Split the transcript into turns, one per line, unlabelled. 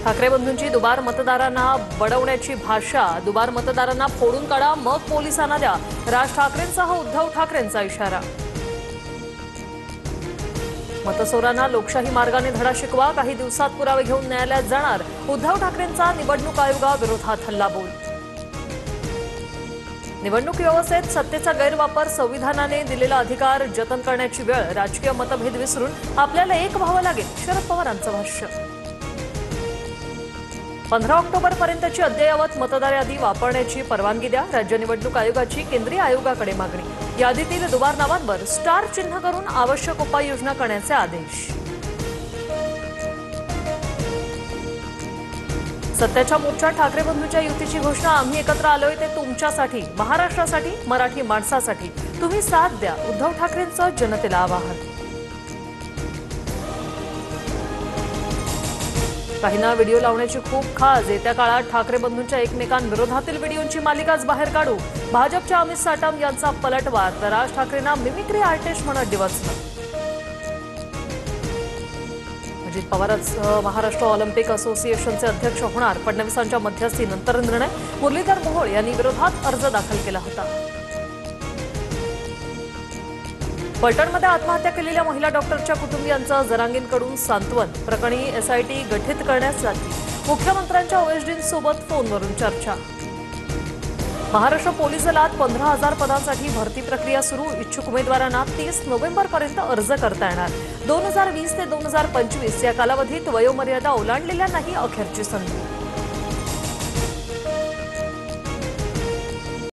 ठाकरे बंधूंची दुबार मतदारांना बडवण्याची भाषा, दुबार मतदारांना फोडून काढा मग पोलिसांना द्या, राज ठाकरेंसह उद्धव ठाकरेंचा इशारा। मतचोरांना लोकशाही मार्गाने धडा शिकवा, काही दिवसात पुरावे घेऊन न्यायालयात जाणार, उद्धव ठाकरेंचा निवडणूक आयोगाविरोधात हल्लाबोल। निवडणूक व्यवस्थेत सत्तेचा गैरवापर, संविधानाने दिलेला अधिकार जतन करण्याची वेळ, राजकीय मतभेद विसरून आपल्याला एक व्हावं लागेल, शरद पवारांचं भाष्य। 15 ऑक्टोबरपर्यंतची अद्ययावत मतदार यादी वापरण्याची परवानगी द्या, राज्य निवडणूक आयोगाची केंद्रीय आयोगाकडे मागणी। यादीतील दुबार नावांवर स्टार चिन्ह करून आवश्यक उपाययोजना करण्याचे आदेश। सत्याच्या मोर्चात ठाकरे बंधूंच्या युतीची घोषणा, आम्ही एकत्र आलोय ते तुमच्यासाठी, महाराष्ट्रासाठी, मराठी माणसासाठी, तुम्ही साथ द्या, उद्धव ठाकरेंचं जनतेला आवाहन। काहींना व्हिडिओ लावण्याची खूप खास, येत्या काळात ठाकरे बंधूंच्या एकमेकांविरोधातील व्हिडिओंची मालिकाच बाहेर काढू, भाजपच्या अमित साटम यांचा पलटवार, तर राज ठाकरेंना मिमिक्री आर्टिस्ट म्हणत डिवचलं। अजित पवारच महाराष्ट्र ऑलिम्पिक असोसिएशनचे अध्यक्ष होणार, फडणवीसांच्या मध्यस्थीनंतर निर्णय, मुरलीधर मोहोळ यांनी विरोधात अर्ज दाखल केला होता। फलटणमध्ये आत्महत्या केलेल्या महिला डॉक्टरच्या कुटुंबियांचं जरांगींकडून सांत्वन, प्रकरणी एसआयटी गठीत करण्यासाठी मुख्यमंत्र्यांच्या ओएसडींसोबत फोनवरून चर्चा। महाराष्ट्र पोलीस दलात 15,000 पदांसाठी भरती प्रक्रिया सुरू, इच्छुक उमेदवारांना 30 नोव्हेंबरपर्यंत अर्ज करता येणार। 2020 ते 2025 या कालावधीत वयोमर्यादा ओलांडलेल्यांनाही अखेरची संधी।